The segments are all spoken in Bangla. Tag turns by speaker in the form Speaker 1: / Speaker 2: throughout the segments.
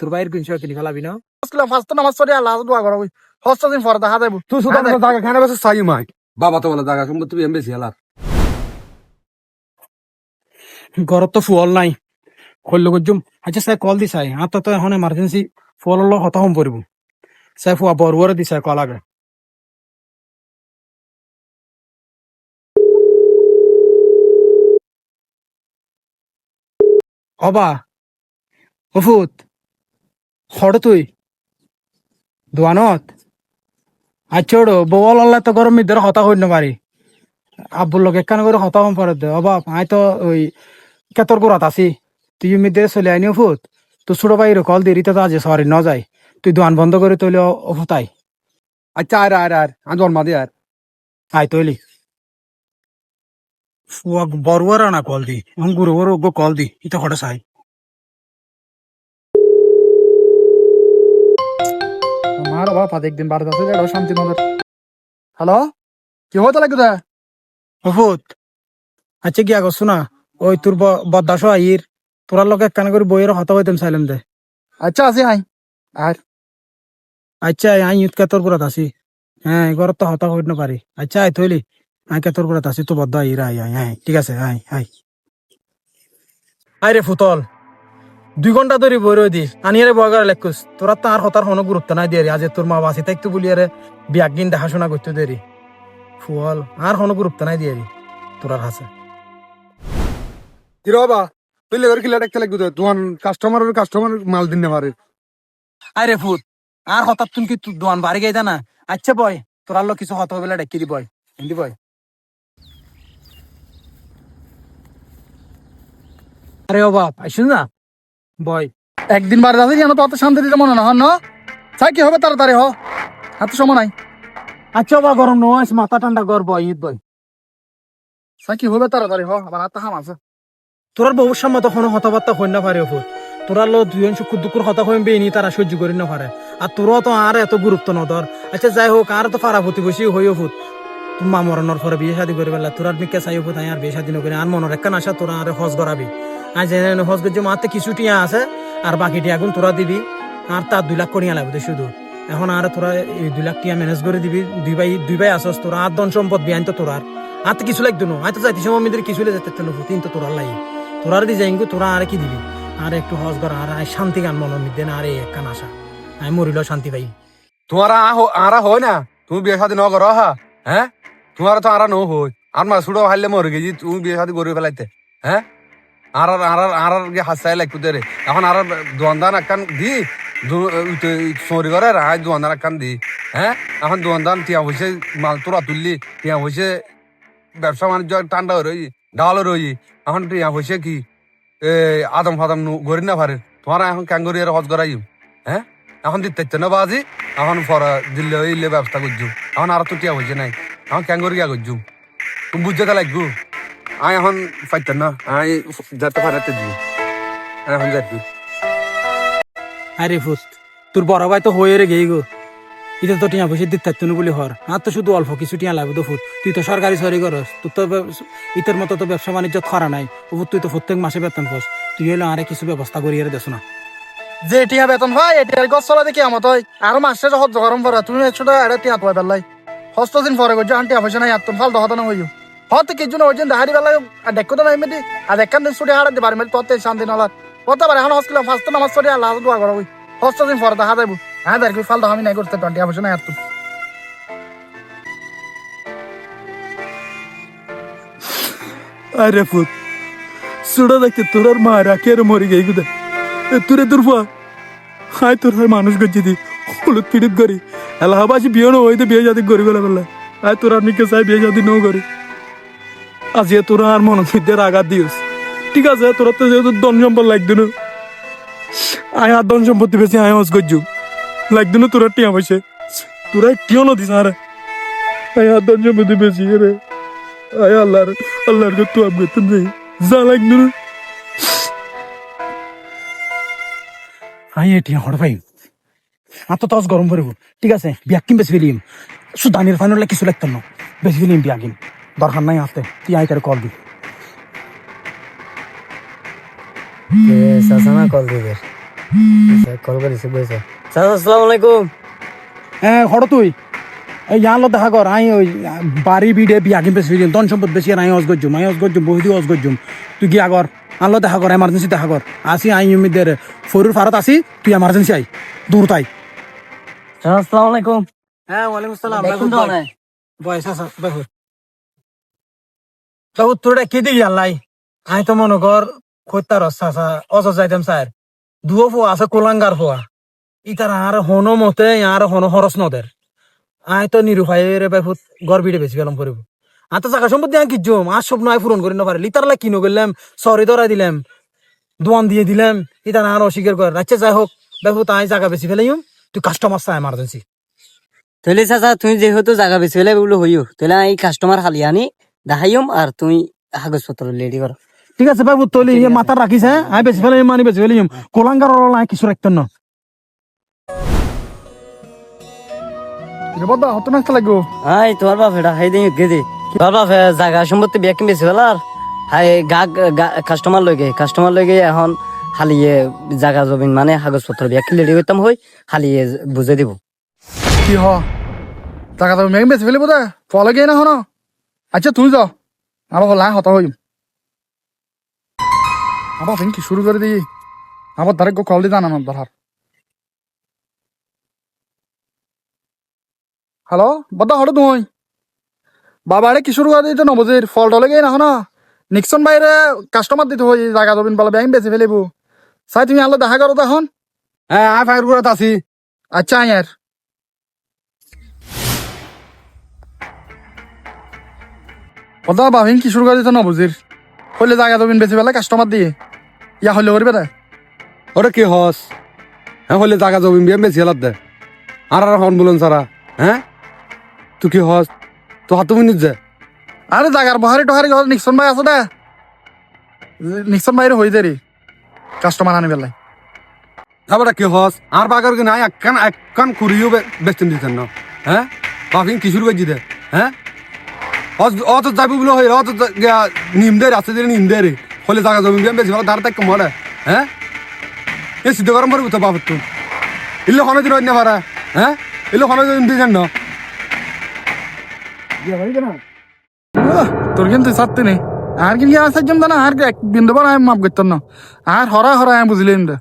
Speaker 1: তোর বাইর কিনছো কিনি ফেলাবি না
Speaker 2: ফার্স্ট নামাজ পড়ে আল্লাহ দোয়া করো হস্ত দিন পরে দেখা যাবো
Speaker 3: তুই শুধু জায়গা খানে বসে চাই মাই বাবা তো বলে জায়গা সম্পত্তি তুমি বেশি হেলার
Speaker 1: ঘরত তো ফুল নাই কইল গজুম আচ্ছা স্যার কল দি চাই আর তো এখন এমার্জেন্সি ফুল হলো হতা হম পড়ব স্যার ফুয়া বড়ুয়ারে দি চাই কল আগে অবা ওফুত খড় তুই দোয়ানত আচ্ছা বল আল্লাহ তো গরম মিদের হতা হইন পারি আব্বুর লোক একখান করে হতা হম পরে দে অবা আই তো ওই কেতর গোড়াত আছি তুই মিদের চলে আইনি ওফুত তো ছোট ভাই কল দেরি তো আজ সরি ন যায় তুই দোয়ান বন্ধ করে তৈলে অফুতাই
Speaker 3: আচ্ছা আর আমি জন্মা দি আর
Speaker 1: আই তৈলি ফুয়া বড়ুয়ার না কল দি এখন গুরু গো কল দি ইতো হঠাৎ চাই
Speaker 2: আমার বাবা একদিন বারো আছে শান্তি নগর হ্যালো কি হতে লাগবে
Speaker 1: অফুত আচ্ছা গিয়া গো শোনা ওই তোর বদাস আইর তোরার লোক একখান করে বইয়ের হতা হইতাম চাইলাম দে
Speaker 2: আচ্ছা আছি আই আর
Speaker 1: আচ্ছা আই ইউথ কেতর পুরাত আছি হ্যাঁ ঘর তো হতা হইত না পারি আচ্ছা আই থইলি আই কেতর পুরাত আছি তো বদ্ধ আইরা আই আই আই ঠিক আছে আই আই আই রে ফুতল 2 ঘন্টা ধরে বই রই দি আনিয়ারে বগার লেখুস তোরা তো আর হতার কোনো গুরুত্ব নাই দিয়ে আজ তোর মা বাসি থাকতো বলিয়ারে বিয়াকদিন দেখাশোনা করতে দেরি ফুয়াল আর কোনো গুরুত্ব নাই দিয়ে তোরার হাসে
Speaker 3: কি রবা তুই লেবার কিলা দেখতে লাগবে তোমার কাস্টমার মাল দিন না পারে
Speaker 1: আরে ফুট আর হঠাৎ তুমি কি দোয়ান বাড়ি গাইতা না আচ্ছা বয় তোরার লোক কিছু হত বেলা ডেকে দি বয় হিন্দি বয় আরে ও বাপ আইসুন না বয়
Speaker 2: একদিন বারো আছে কেন তো অত শান্তি দিতে মনে না হন না চাই কি হবে তাড়াতাড়ি হ এত সময় নাই
Speaker 1: আচ্ছা বা গরম নয় মাথা ঠান্ডা কর বয় ঈদ বয়
Speaker 2: চাই কি হবে তাড়াতাড়ি হ আবার হাত হাম আছে
Speaker 1: তোরার বহু সময় তখন হতাবার্তা হই না পারে ফুট তোরার লোক দুজন সুখ দুঃখর কথা হইম বেনি তারা সহ্য করি না পারে আর তোরা তো আর এত গুরুত্ব নদর আচ্ছা যাই হোক আর তো ফারা প্রতিবেশী হইও ফুট তুমি মা মরণর পরে বিয়ে শাদী করে পেলা তোরার মিকে চাই ফুট আর বিয়ে শাদী নকরি আর মনের একটা আশা তোরা আর হজ করাবি আর যে হজ করছে মাতে কিছু টিয়া আছে আর বাকি টিয়া গুণ তোরা দিবি আর তার 2 লাখ করিয়া লাগবে শুধু এখন আর তোরা এই 2 লাখ টিয়া ম্যানেজ করে দিবি দুই ভাই আসস তোরা আর ধন সম্পদ বিয়াইন তো তোরার আর তো কিছু লাগতো না হয়তো যাইতে সময় মেয়েদের কিছু যেতে কিন্তু তোরার লাগে তোরার দি যাইঙ্গু তোরা আর কি দিবি আর একটু হজ কর আর শান্তি গান মনের মধ্যে না আর একখান আশা আমি মরিল শান্তি পাই
Speaker 3: তোমার আরা হয় না তুমি বিয়ে শাদী ন করো হ্যাঁ তোমার তো আরা নো হই আর মা ছুড়ো হারলে মরে গেছি তুমি বিয়ে শাদী করে ফেলাইতে হ্যাঁ আর হাসাই লাগতো দে এখন আর দোয়ানদান একখান দি চুরি করে আজ দোয়ানদান একখান দি হ্যাঁ এখন দোয়ানদান টিয়া হয়েছে মাল তোরা তুললি টিয়া হয়েছে ব্যবসা বাণিজ্য ঠান্ডা হয়ে রই ডাল রই এখন টিয়া হয়েছে কি আদম ফাদম গড়ি না পারে তোমার এখন ক্যাঙ্গরি আর হজ করাই হ্যাঁ এখন দিতে না বাজি এখন ফরা দিল্লে ইলে ব্যবস্থা করছু এখন আর তো টিয়া হয়েছে নাই এখন ক্যাঙ্গরি গিয়া করছু তুমি বুঝতে লাগবো আমি এখন পাইতেন না আমি যাতে পারাতে দিই এখন যাচ্ছি
Speaker 1: আরে ফুস তোর বড় ভাই তো হয়ে রে গেই গো এটা তো টিয়া পয়সা দিতে থাকতো না বলি হর আর তো শুধু অল্প কিছু টিয়া লাগবে তো ফুট তুই তো সরকারি সরি করস তোর তো ইতের মতো তো ব্যবসা বাণিজ্য খরা নাই ও তুই তো প্রত্যেক মাসে বেতন পাস তুই হলো আরে কিছু ব্যবস্থা করিয়ে দেশ না
Speaker 2: যে টিয়া বেতন হয় এটির গছ চলা দেখি আমার হয় আর মাসে হজ গরম পড়া তুমি একশো টাকা টিয়া পাই পেলাই হস্ত দিন পরে করছো আন্টি পয়সা নাই আর তুমি ফাল দহতা না হইও হয়তো কিছু না ওই দাহারি বেলা দেখো তো নাই মেদি আর একখান দিন ছুটি হারাতে পারবে তোর শান্তি নলা কত পারে এখন হসকিলাম ফার্স্ট নামাজ পড়ে আল্লাহ দোয়া করো হস্ত দিন পরে দেখা যাবো হ্যাঁ দেখবি ফাল আমি নাই করতে টিয়া পয়সা নাই আর তুমি
Speaker 1: আরে ফুট সুড়া দেখতে তোর আর মা রাখি আর মরি গেই গুদে তোরে দুর্বা হাই তোর হয় মানুষ গজ্জি দি হলুদ পিড়িত করি এলাহাবাসী বিয়ে না হইতে বিয়ে জাতি করি গেলে বলে আয় তোর আর নিকে চাই বিয়ে জাতি নো করি আজ তোরা আর মন মধ্যে আঘাত দিস ঠিক আছে তোরা তো যেহেতু ধন সম্পদ লাগতো না আয় আর ধন সম্পত্তি বেশি আয় হজ গজ্জু লাগতো না তোরা টিয়া পয়সা তোরা টিও না দিস আরে আয় আর ধন সম্পত্তি বেশি রে আয় আল্লাহর তো আপ গেতেন রে যা লাগতো না আয় টিয়া হড় ভাই আর তো তস গরম পড়ব ঠিক আছে বিয়াকিম বেশি ফেলিম সুদানির ফাইনাল কিছু লাগতো না বেশি ফেলিম বিয়াকিম দরকার নাই আসতে তুই আই করে কল দি
Speaker 4: সাসানা কল দিবে কল করেছে বলছে চাচা আসসালামু আলাইকুম।
Speaker 1: হ্যাঁ হঠাৎ তুই এই ইয়ার দেখা কর আই ওই বাড়ি বিডে বিয়া কিন বেশি ধন সম্পদ বেশি আর আই অজ গজ্জুম বহুদি অজ গজ্জুম তুই গিয়া কর আনলো দেখা কর এমার্জেন্সি দেখা কর আসি আই উমিদের ফরুর ফারত আসি তুই এমার্জেন্সি আই দূর তাই।
Speaker 4: চাচা আসসালামু আলাইকুম।
Speaker 1: হ্যাঁ ওয়ালাইকুম আসসালাম
Speaker 4: দেখুন তো নাই
Speaker 1: বয়স আছে বেহুর তো তোরা কি দিই আল্লাই আই তো মনে কর খৈতার চাচা অজ যাইতাম স্যার দুয়ো ফোয়া আছে কোলাঙ্গার ফোয়া ইতার আর হনো মতে আর হনো হরস নদের আই তো নিরুপায় রে বেহুত গড় বিড়ে বেশি গেলাম করিব আর তো জায়গা সম্পত্তি আমি কিজম আর স্বপ্ন আয় পূরণ করি না পারে লিতার লাই কিনো করলাম সরি ধরাই দিলাম দোয়ান দিয়ে দিলাম ইতার আর অস্বীকার কর আচ্ছা যাই হোক বেহুত আই জায়গা বেশি ফেলাইম তুই কাস্টমার চাই এমার্জেন্সি
Speaker 4: তাহলে চাচা তুই যেহেতু জায়গা বেশি হলে বলে হইও তাহলে এই কাস্টমার হালি আনি দেখাইম আর তুই কাগজপত্র রেডি কর।
Speaker 1: ঠিক আছে বাবু তলি মাথার রাখিস হ্যাঁ আই বেশি ফেলাই মানি বেশি ফেলাইম কোলাঙ্গার নাই কিছু রাখতেন না
Speaker 2: বদ্দা হতো নাচতে লাগবো।
Speaker 4: আই তোমার বাপ এটা হাই দিই গেদি তোমার বাপ জায়গা সম্পত্তি বিয়াকিম বেশি ফেলার হাই কাস্টমার লই গে এখন হালিয়ে জায়গা জমিন মানে কাগজপত্র বিয়াকি রেডি করতাম হই হালিয়ে বুঝে দিব।
Speaker 2: কি হ টাকা তো মেঘ বেশি ফেলে বোধ ফলে গিয়ে না হন। আচ্ছা তুই যাও আমার হলা হত হইম আবার কি শুরু করে দিই আবার ধারে কল দিয়ে জানানো ধর। হ্যালো বদ্দা হঠাৎ তুই বাবারে কি শুরু করে দিতে নবজির ফল টলে গিয়ে না হন নিক্সন বাইরে কাস্টমার দিতে হই জায়গা জমিন বলে ব্যাংক বেশি ফেলিব চাই তুমি আলো দেখা করো তখন।
Speaker 3: হ্যাঁ আয় ফায়ার করে আছি।
Speaker 2: আচ্ছা আয়ার বদ্দা বাবিন কি শুরু করে দিতে নবজির হইলে জায়গা জমিন বেশি ফেলে কাস্টমার দিয়ে ইয়া হইলে করবে না।
Speaker 3: ওরে কি হস হ্যাঁ হলে জায়গা জমি বিয়ে বেশি হেলাত দে আর হন বলুন সারা হ্যাঁ তুই কি হস তো হাত মিনিট যে
Speaker 2: আরে জাগার বহারি টহারি ঘর নিক্সন ভাই আছে না নিক্সন ভাইরে হই দেরি কাস্টমার আনি বেলাই
Speaker 3: তারপরে কি হস আর বাগার কি নাই একখান কুড়িও বেচতেন দিতেন না হ্যাঁ বাফিন কি শুরু করে দে হ্যাঁ অত যাবি বলে হই অত নিম দে রাস্তা দিয়ে নিম দে রে হলে জায়গা জমি বিয়ে বেশি ভালো ধার তাই মরে হ্যাঁ এ সিদ্ধ গরম পড়বি তো বাপর তুই ইল্লে হনে দিন অন্য ভাড়া হ্যাঁ ইল্লে হনে দিন দিয়ে যান না
Speaker 2: তোর কিন্তু চাচ্ছে নেই আর কিন্তু আসার জন্য না আর এক বিন্দু বার আমি মাপ করতাম না আর হরা হরা আমি বুঝলিম দে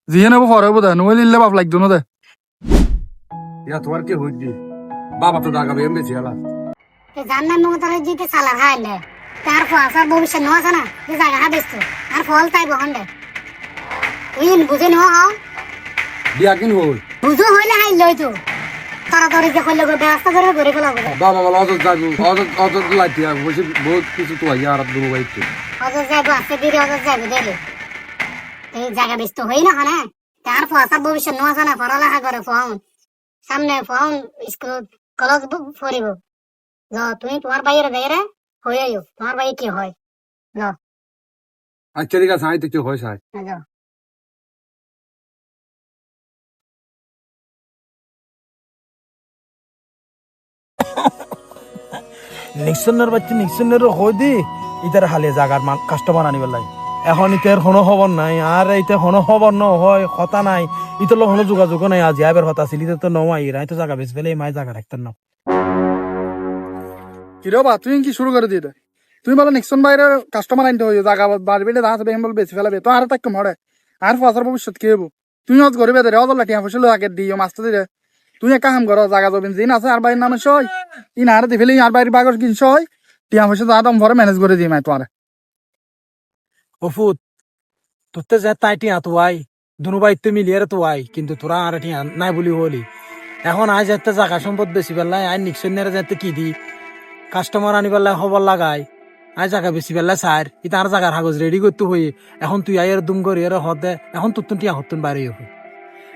Speaker 2: জিয়ে নেবো হরে বোধ নইলে ইল্লে বাপ লাগতো না দে
Speaker 3: ইয়া তোমার কি হইছি বাবা তো জায়গা বিয়ে বেশি হেলা
Speaker 5: জান্নার মমতারে জিতে সালা হাইলে তার ফাসার ভবিষ্যৎ নয় আছে না যে জায়গা হাবেছ আর ফল তাই বহন্ডে তুই বুঝে নেওয়া হও
Speaker 3: বিয়া কিন হল
Speaker 5: বুঝো হইলে হাই লই তো তাড়াতাড়ি যে কইলে ব্যবস্থা করে করে ফেলা হবে
Speaker 3: বাবা বলো অত যাবি অত লাইতে বসে বহুত কিছু তো আইয়া আর দুবো বাইতে
Speaker 5: অজর যাইবো আজকে দিদি অজর যাইবো দেলে এই জায়গা ব্যস্ত হই না হনে তার ফাসার ভবিষ্যৎ নয় আছে না পড়ালেখা করে ফোন সামনে ফোন স্কুল কলেজ পড়িব তুমি তোমার বাইরে বাইরে হয়ে আইও তোমার ভাই কি হয়
Speaker 3: আচ্ছা ঠিক আছে আই তো কি হয় সাই
Speaker 5: যাও
Speaker 1: নিক্সনের বাচ্চা নিক্সনের হই দি ইতার হালে জাগার কাস্টমার আনিবার লাই এখন ইতার হনো খবর নাই আর ইতে হনো খবর ন হয় কথা নাই ইতর হনো যোগাযোগ নাই আজি আবার হতা ছিল ইতে তো নমাই রাই তো জায়গা বেশ ফেলে মাই জায়গা রাখতেন না
Speaker 2: কি রে বা তুই কি শুরু করে দিয়ে তুমি বলো নিক্সন বাইরে কাস্টমার আনতে হই জায়গা বাড়বে দাঁত বেঙ্গল বল বেশি ফেলাবে তো আর তাক মরে আর ফাসার ভবিষ্যৎ কি হবো তুমি অজ গরিবে দে অজ লাঠি ফসল আগে দিও মাস্টার দিলে তুই এক কাম করো জায়গা জমিন জিন আছে আর বাইরের নামে সই ইন আর দি ফেলে আর বাইরের বাগর কিন সই টিয়া পয়সা দাম ভরে ম্যানেজ করে দিই মাই তোমার
Speaker 1: ওফুত তোতে যে তাই টিয়া তো আই দুনু বাইতে মিলিয়ে তো আই কিন্তু তোরা আর টিয়া নাই বলি হলি এখন আজ যেতে জায়গা সম্পদ বেশি পেলাই আই নিক্সনের যেতে কি দি কাস্টমার আনি পেলাই খবর লাগাই আই জায়গা বেশি পেলাই স্যার ই তার জায়গার কাগজ রেডি করতে হই এখন তুই আই দুম করি এর হদে এখন তোর টিয়া হতুন বাইরে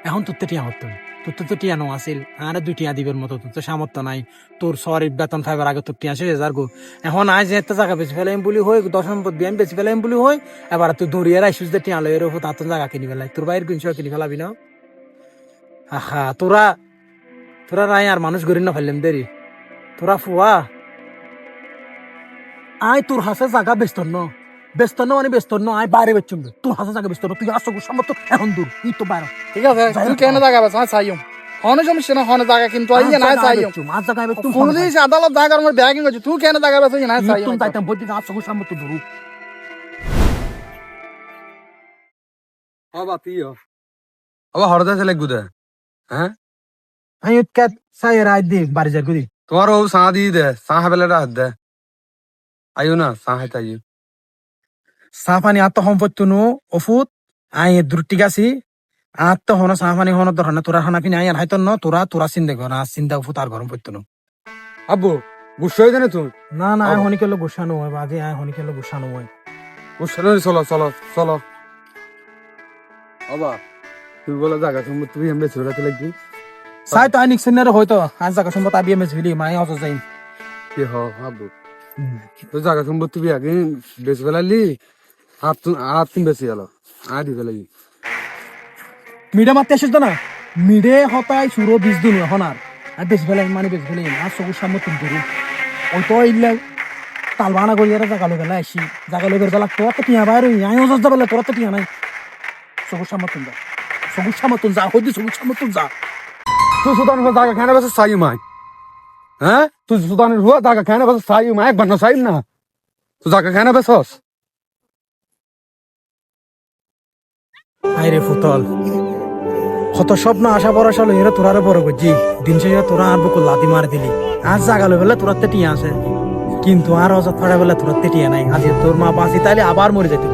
Speaker 1: এখন তোর টিয়া হতুন তোর তো টিয়া নো আসিল আর দুই টিয়া দিবের মতো তোর তো সামর্থ্য নাই তোর সরি বেতন ফাইবার আগে তোর টিয়া শেষ হাজার গো এখন আজ যেতে জায়গা বেশি ফেলাইম বলি হই 10 সম্পদ বিয়াম বেশি ফেলাইম বলি হই এবার তুই দৌড়িয়ে রাইছিস যে টিয়া লয়ের উপর তার জায়গা কিনি ফেলাই তোর বাইরের কিনছ কিনি ফেলাবি না আহা তোরা নাই আর মানুষ গড়ি না ফেললাম দেরি তোরা ফুয়া আয় তোর হাসে জায়গা বেচত ন ব্যস্ত ন মানে ব্যস্ত ন আয় বাইরে বেচুম তোর হাতে জায়গা ব্যস্ত তুই আসো সম্মত এখন দূর তুই তো বাইরে
Speaker 2: ঠিক আছে তুই কেন জায়গা বেছ আমি চাইম হনে সমস্যা না হনে জায়গা কিন্তু আই না চাইম
Speaker 1: মাছ জায়গা বেচুম
Speaker 2: পুলিশ আদালত জায়গার মধ্যে ব্যাগিং করছিস তুই কেন জায়গা বেছ না চাইম
Speaker 1: তুই তাইতাম বইতে আসো সম্মত দূর
Speaker 3: আবা তুইও আবা হরদা চলে গুদে হ্যাঁ
Speaker 1: আমি উৎকাত সাই রাত দি বাড়ি যাই গুদি
Speaker 3: তোমার ও চা দিয়ে দে চা খাবেলে হাত দে আইও না চা খাইতে আইও
Speaker 1: চাহ পানী আত্ম সম্পত্তি নো অফুত আই দূর ঠিক আছি আত্ম হন চাহ পানী হন দর তোরা খানা পিনি আই হাইতন ন তোরা চিন্তা কর চিন্তা অফুত আর গরম পড়তো
Speaker 3: আব্বু গুসা হয়ে জানে তুমি
Speaker 1: না না আই হনি কেলো গুসানো হয় বাজে আই হনি কেলো গুসানো হয়
Speaker 3: গুসা চলো চলো চলো আবা তুই বলে জায়গা সম্মত তুই এমনি ছোড়াতে লাগবি
Speaker 1: চাই তো আই নিকসেনারে হয়তো আজ জায়গা সম্পত আবি এমএস ভিলি মাই অত যাই
Speaker 3: কি হ আব্বু তুই জায়গা সম্মত তুই আগে বেশি ফেলালি হাত তুমি বেশি গেল আর দি ফেলাই
Speaker 1: মিডে মারতে আসিস তো না মিডে হতাই সুরো 20 দিন এখন আর বেশি ফেলাই মানে বেশি ফেলাই আর সবুজ সামনে তুমি ধরু ওই তো ইল্লে তালবানা করি আর জায়গা লোকেলা আসি জায়গা লোকের বেলা তোর তো টিয়া বাইরে আই অজস যাবে তোর তো টিয়া নাই সবুজ সামনে তুমি যা সবুজ সামনে তুমি যা হইদি সবুজ সামনে তুমি যা
Speaker 3: তুই সুদানের হুয়া জায়গা খানে বেশ চাই মাই হ্যাঁ তুই সুদানের হুয়া জায়গা খানে বেশ চাই মাই একবার না চাই না তুই জায়গা খানে বেশস
Speaker 1: আইরে ফুতল কত স্বপ্ন আশা ভরসা লই এরা তোরারে বড় করছি দিন শেষে তোরা আর বুকুল লাদি মার দিলি আজ জাগালো বেলা তোরা টিয়া আছে কিন্তু আর অজত ফাড়া বেলা তোরা টিয়া নাই আজ তোর মা বাঁচি তাইলে আবার মরে যেত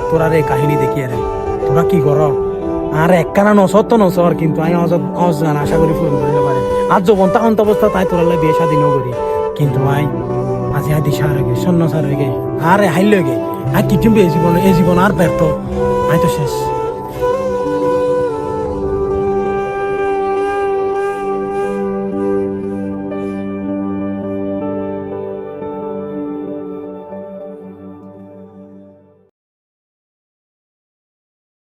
Speaker 1: তোরার এই কাহিনী দেখি আরে তোরা কি কর আর একখানা নসর তো নসর কিন্তু আমি অজত অজান আশা করি পূরণ করতে পারে আর যখন তখন অবস্থা তাই তোরালে বিয়ে স্বাধীনও করি কিন্তু আই আজি আই দিশা হয়ে গে সন্ন্যাসার হয়ে গে আর হাইল হয়ে গে আর কিছু এই জীবন আর ব্যর্থ আই তো শেষ